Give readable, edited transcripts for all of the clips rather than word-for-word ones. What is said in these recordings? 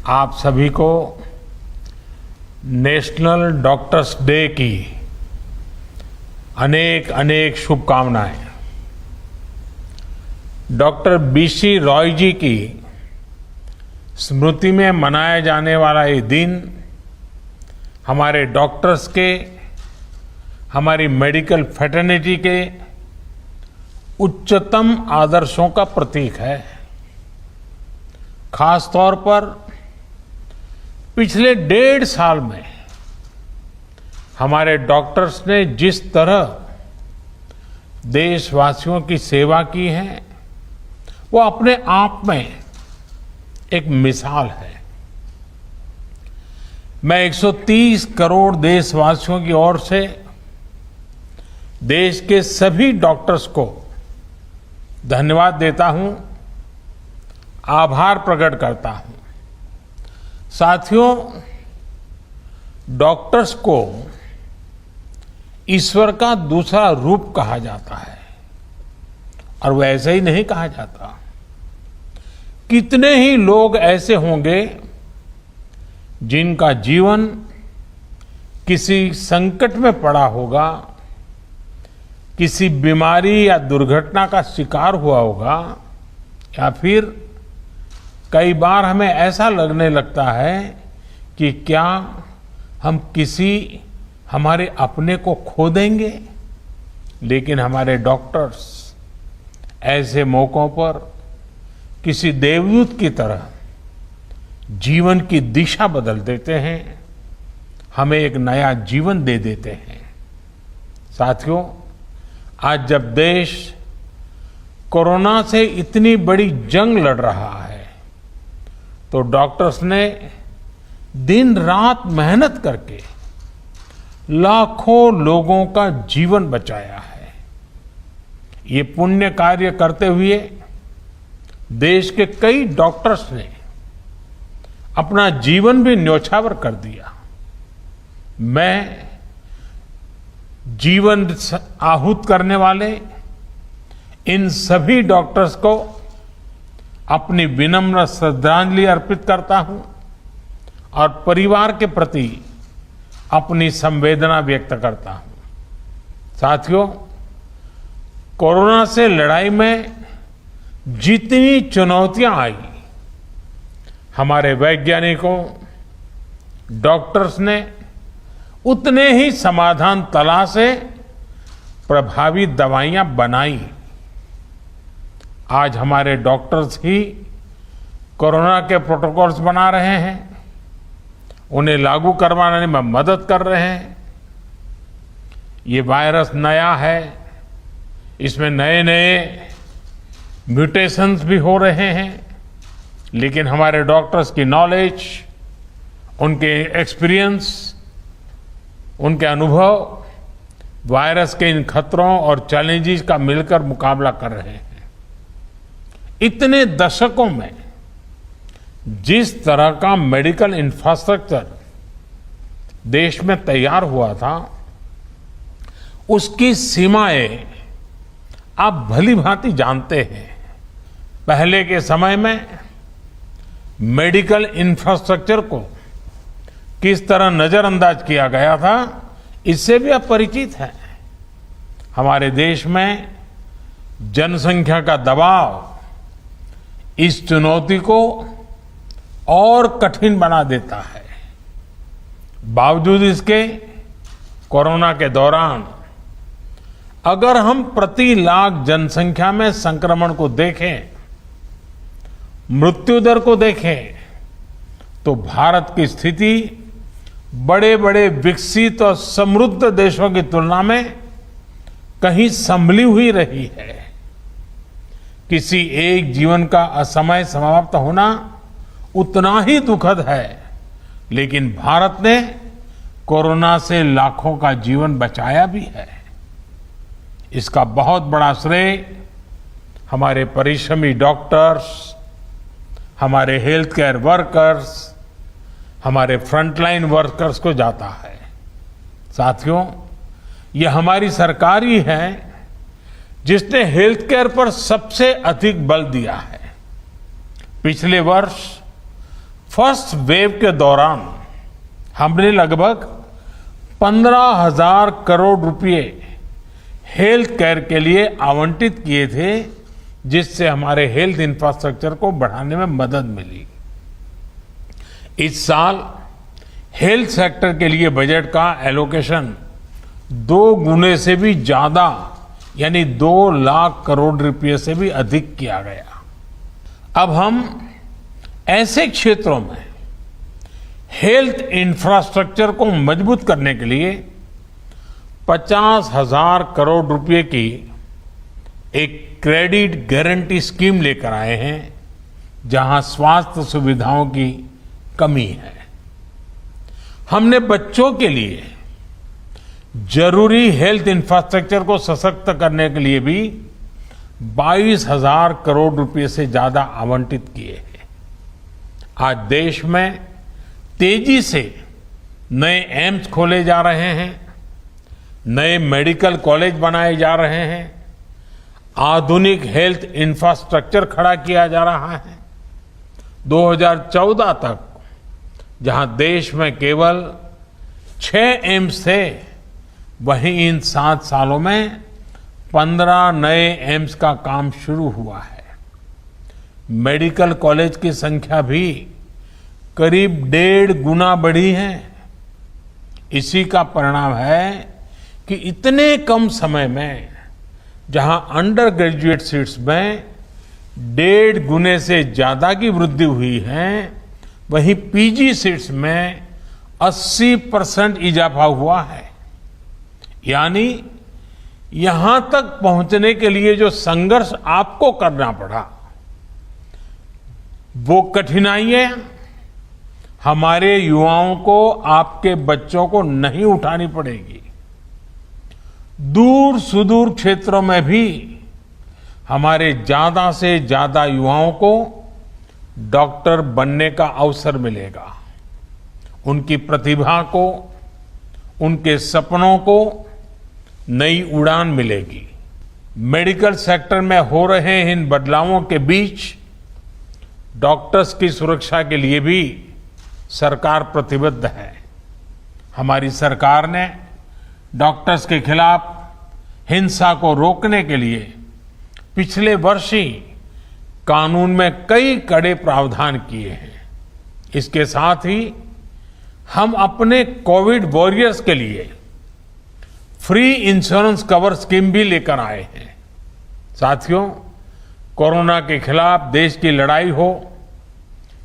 आप सभी को नेशनल डॉक्टर्स डे की अनेक अनेक शुभकामनाएं। डॉक्टर बीसी रॉय जी की स्मृति में मनाया जाने वाला ये दिन हमारे डॉक्टर्स के, हमारी मेडिकल फ्रेटर्निटी के उच्चतम आदर्शों का प्रतीक है। खास तौर पर पिछले 1.5 साल में हमारे डॉक्टर्स ने जिस तरह देशवासियों की सेवा की है वो अपने आप में एक मिसाल है। मैं 130 करोड़ देशवासियों की ओर से देश के सभी डॉक्टर्स को धन्यवाद देता हूं, आभार प्रकट करता हूं। साथियों, डॉक्टर्स को ईश्वर का दूसरा रूप कहा जाता है और वैसे ही नहीं कहा जाता। कितने ही लोग ऐसे होंगे जिनका जीवन किसी संकट में पड़ा होगा, किसी बीमारी या दुर्घटना का शिकार हुआ होगा, या फिर कई बार हमें ऐसा लगने लगता है कि क्या हम किसी हमारे अपने को खो देंगे। लेकिन हमारे डॉक्टर्स ऐसे मौकों पर किसी देवदूत की तरह जीवन की दिशा बदल देते हैं, हमें एक नया जीवन दे देते हैं। साथियों, आज जब देश कोरोना से इतनी बड़ी जंग लड़ रहा है तो डॉक्टर्स ने दिन रात मेहनत करके लाखों लोगों का जीवन बचाया है। ये पुण्य कार्य करते हुए देश के कई डॉक्टर्स ने अपना जीवन भी न्यौछावर कर दिया। मैं जीवन आहूत करने वाले इन सभी डॉक्टर्स को अपनी विनम्र श्रद्धांजलि अर्पित करता हूं और परिवार के प्रति अपनी संवेदना व्यक्त करता हूं। साथियों, कोरोना से लड़ाई में जितनी चुनौतियां आई, हमारे वैज्ञानिकों, डॉक्टर्स ने उतने ही समाधान तलाशे, प्रभावी दवाइयां बनाई। आज हमारे डॉक्टर्स ही कोरोना के प्रोटोकॉल्स बना रहे हैं, उन्हें लागू करवाने में मदद कर रहे हैं। ये वायरस नया है, इसमें नए नए म्यूटेशंस भी हो रहे हैं, लेकिन हमारे डॉक्टर्स की नॉलेज, उनके एक्सपीरियंस, उनके अनुभव वायरस के इन खतरों और चैलेंजेस का मिलकर मुकाबला कर रहे हैं। इतने दशकों में जिस तरह का मेडिकल इंफ्रास्ट्रक्चर देश में तैयार हुआ था, उसकी सीमाएं आप भली भांति जानते हैं। पहले के समय में मेडिकल इंफ्रास्ट्रक्चर को किस तरह नजरअंदाज किया गया था, इससे भी आप परिचित हैं। हमारे देश में जनसंख्या का दबाव इस चुनौती को और कठिन बना देता है। बावजूद इसके कोरोना के दौरान अगर हम प्रति लाख जनसंख्या में संक्रमण को देखें, मृत्यु दर को देखें, तो भारत की स्थिति बड़े बड़े विकसित और समृद्ध देशों की तुलना में कहीं संभली हुई रही है। किसी एक जीवन का असमय समाप्त होना उतना ही दुखद है, लेकिन भारत ने कोरोना से लाखों का जीवन बचाया भी है। इसका बहुत बड़ा श्रेय हमारे परिश्रमी डॉक्टर्स, हमारे हेल्थ केयर वर्कर्स, हमारे फ्रंटलाइन वर्कर्स को जाता है। साथियों, ये हमारी सरकार ही है जिसने हेल्थ केयर पर सबसे अधिक बल दिया है। पिछले वर्ष फर्स्ट वेव के दौरान हमने लगभग 15,000 करोड़ रुपए हेल्थ केयर के लिए आवंटित किए थे, जिससे हमारे हेल्थ इंफ्रास्ट्रक्चर को बढ़ाने में मदद मिली। इस साल हेल्थ सेक्टर के लिए बजट का एलोकेशन 2 गुने से भी ज्यादा यानी 2 लाख करोड़ रुपए से भी अधिक किया गया। अब हम ऐसे क्षेत्रों में हेल्थ इंफ्रास्ट्रक्चर को मजबूत करने के लिए 50,000 करोड़ रुपए की एक क्रेडिट गारंटी स्कीम लेकर आए हैं, जहां स्वास्थ्य सुविधाओं की कमी है। हमने बच्चों के लिए जरूरी हेल्थ इंफ्रास्ट्रक्चर को सशक्त करने के लिए भी 22,000 करोड़ रुपए से ज्यादा आवंटित किए हैं। आज देश में तेजी से नए एम्स खोले जा रहे हैं, नए मेडिकल कॉलेज बनाए जा रहे हैं, आधुनिक हेल्थ इंफ्रास्ट्रक्चर खड़ा किया जा रहा है। 2014 तक जहां देश में केवल 6 एम्स थे, वहीं इन 7 सालों में 15 नए एम्स का काम शुरू हुआ है। मेडिकल कॉलेज की संख्या भी करीब 1.5 गुना बढ़ी है। इसी का परिणाम है कि इतने कम समय में जहां अंडर ग्रेजुएट सीट्स में 1.5 गुने से ज्यादा की वृद्धि हुई है, वहीं पीजी सीट्स में 80% इजाफा हुआ है। यानी यहां तक पहुंचने के लिए जो संघर्ष आपको करना पड़ा, वो कठिनाइयां हमारे युवाओं को, आपके बच्चों को नहीं उठानी पड़ेगी। दूर सुदूर क्षेत्रों में भी हमारे ज्यादा से ज्यादा युवाओं को डॉक्टर बनने का अवसर मिलेगा। उनकी प्रतिभा को, उनके सपनों को नई उड़ान मिलेगी। मेडिकल सेक्टर में हो रहे इन बदलावों के बीच डॉक्टर्स की सुरक्षा के लिए भी सरकार प्रतिबद्ध है। हमारी सरकार ने डॉक्टर्स के खिलाफ हिंसा को रोकने के लिए पिछले वर्ष ही कानून में कई कड़े प्रावधान किए हैं। इसके साथ ही हम अपने कोविड वॉरियर्स के लिए फ्री इंश्योरेंस कवर स्कीम भी लेकर आए हैं। साथियों, कोरोना के खिलाफ देश की लड़ाई हो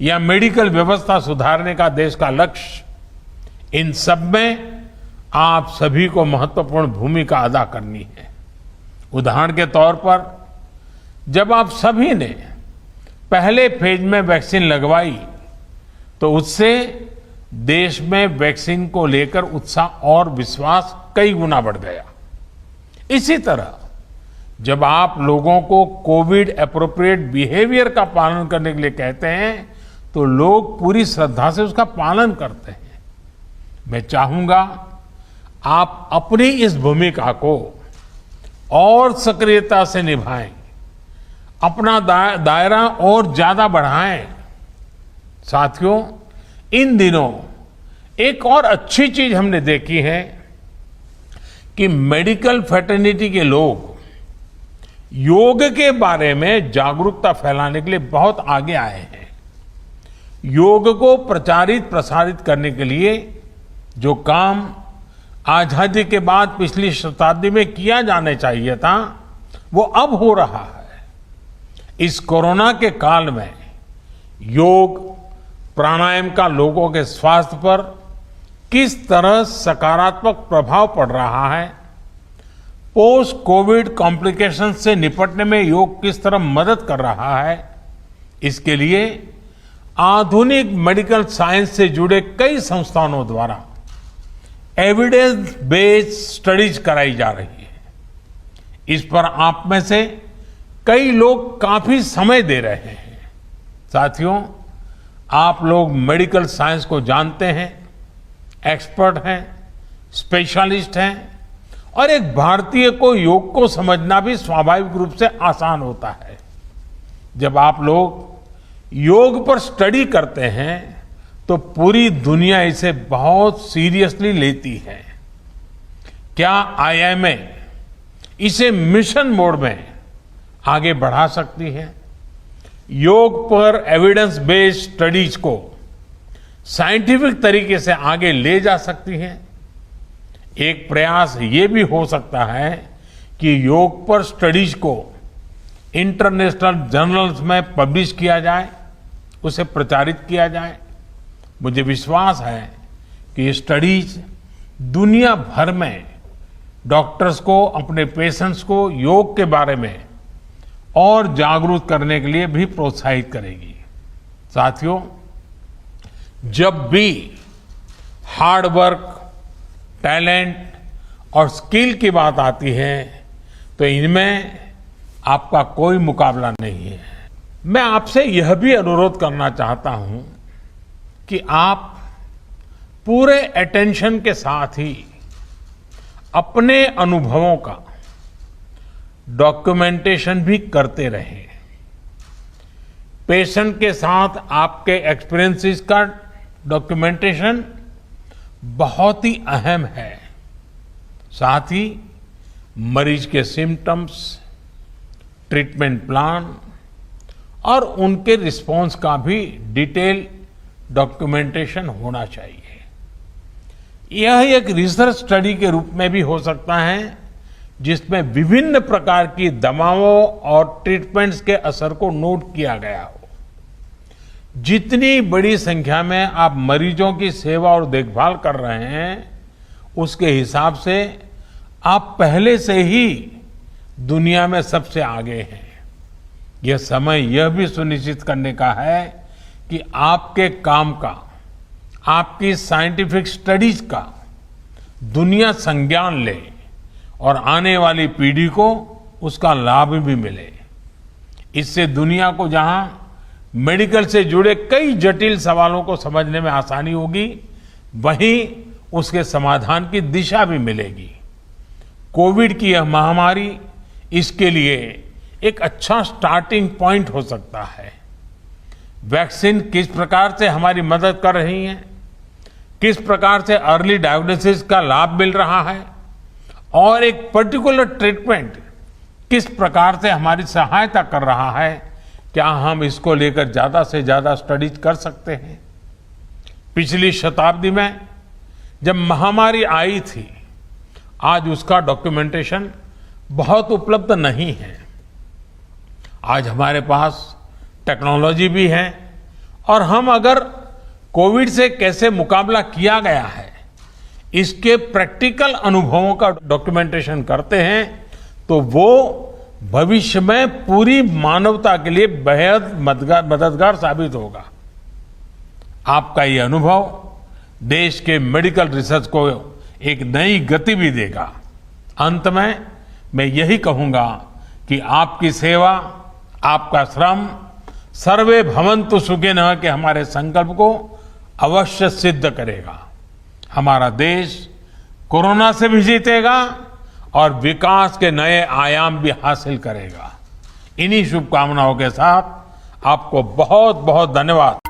या मेडिकल व्यवस्था सुधारने का देश का लक्ष्य, इन सब में आप सभी को महत्वपूर्ण भूमिका अदा करनी है। उदाहरण के तौर पर, जब आप सभी ने पहले फेज में वैक्सीन लगवाई, तो उससे देश में वैक्सीन को लेकर उत्साह और विश्वास कई गुना बढ़ गया। इसी तरह जब आप लोगों को कोविड एप्रोप्रिएट बिहेवियर का पालन करने के लिए कहते हैं, तो लोग पूरी श्रद्धा से उसका पालन करते हैं। मैं चाहूंगा आप अपनी इस भूमिका को और सक्रियता से निभाएं, अपना दायरा और ज्यादा बढ़ाएं। साथियों, इन दिनों एक और अच्छी चीज हमने देखी है कि मेडिकल फ्रेटर्निटी के लोग योग के बारे में जागरूकता फैलाने के लिए बहुत आगे आए हैं। योग को प्रचारित प्रसारित करने के लिए जो काम आजादी के बाद पिछली शताब्दी में किया जाना चाहिए था, वो अब हो रहा है। इस कोरोना के काल में योग प्राणायाम का लोगों के स्वास्थ्य पर किस तरह सकारात्मक प्रभाव पड़ रहा है, पोस्ट कोविड कॉम्प्लिकेशन से निपटने में योग किस तरह मदद कर रहा है, इसके लिए आधुनिक मेडिकल साइंस से जुड़े कई संस्थानों द्वारा एविडेंस बेस्ड स्टडीज कराई जा रही है। इस पर आप में से कई लोग काफी समय दे रहे हैं। साथियों, आप लोग मेडिकल साइंस को जानते हैं, एक्सपर्ट हैं, स्पेशलिस्ट हैं, और एक भारतीय को योग को समझना भी स्वाभाविक रूप से आसान होता है। जब आप लोग योग पर स्टडी करते हैं, तो पूरी दुनिया इसे बहुत सीरियसली लेती है। क्या आईएमए इसे मिशन मोड में आगे बढ़ा सकती है? योग पर एविडेंस बेस्ड स्टडीज को साइंटिफिक तरीके से आगे ले जा सकती है? एक प्रयास ये भी हो सकता है कि योग पर स्टडीज को इंटरनेशनल जर्नल्स में पब्लिश किया जाए, उसे प्रचारित किया जाए। मुझे विश्वास है कि ये स्टडीज दुनिया भर में डॉक्टर्स को, अपने पेशेंट्स को योग के बारे में और जागरूक करने के लिए भी प्रोत्साहित करेगी। साथियों, जब भी हार्ड वर्क, टैलेंट और स्किल की बात आती है तो इनमें आपका कोई मुकाबला नहीं है। मैं आपसे यह भी अनुरोध करना चाहता हूं कि आप पूरे अटेंशन के साथ ही अपने अनुभवों का डॉक्यूमेंटेशन भी करते रहें। पेशेंट के साथ आपके एक्सपीरियंसेस का डॉक्यूमेंटेशन बहुत ही अहम है। साथ ही मरीज के सिम्टम्स, ट्रीटमेंट प्लान और उनके रिस्पॉन्स का भी डिटेल डॉक्यूमेंटेशन होना चाहिए। यह एक रिसर्च स्टडी के रूप में भी हो सकता है, जिसमें विभिन्न प्रकार की दवाओं और ट्रीटमेंट्स के असर को नोट किया गया हो। जितनी बड़ी संख्या में आप मरीजों की सेवा और देखभाल कर रहे हैं, उसके हिसाब से आप पहले से ही दुनिया में सबसे आगे हैं। यह समय यह भी सुनिश्चित करने का है कि आपके काम का, आपकी साइंटिफिक स्टडीज का दुनिया संज्ञान ले और आने वाली पीढ़ी को उसका लाभ भी मिले। इससे दुनिया को जहां मेडिकल से जुड़े कई जटिल सवालों को समझने में आसानी होगी, वहीं उसके समाधान की दिशा भी मिलेगी। कोविड की यह महामारी इसके लिए एक अच्छा स्टार्टिंग पॉइंट हो सकता है। वैक्सीन किस प्रकार से हमारी मदद कर रही है, किस प्रकार से अर्ली डायग्नोसिस का लाभ मिल रहा है और एक पर्टिकुलर ट्रीटमेंट किस प्रकार से हमारी सहायता कर रहा है, क्या हम इसको लेकर ज्यादा से ज्यादा स्टडीज कर सकते हैं? पिछली शताब्दी में जब महामारी आई थी, आज उसका डॉक्यूमेंटेशन बहुत उपलब्ध नहीं है। आज हमारे पास टेक्नोलॉजी भी है और हम अगर कोविड से कैसे मुकाबला किया गया है, इसके प्रैक्टिकल अनुभवों का डॉक्यूमेंटेशन करते हैं, तो वो भविष्य में पूरी मानवता के लिए बेहद मददगार साबित होगा। आपका ये अनुभव देश के मेडिकल रिसर्च को एक नई गति भी देगा। अंत में मैं यही कहूंगा कि आपकी सेवा, आपका श्रम सर्वे भवन्तु सुखिनः के हमारे संकल्प को अवश्य सिद्ध करेगा। हमारा देश कोरोना से भी जीतेगा और विकास के नए आयाम भी हासिल करेगा। इन्हीं शुभकामनाओं के साथ आपको बहुत बहुत धन्यवाद।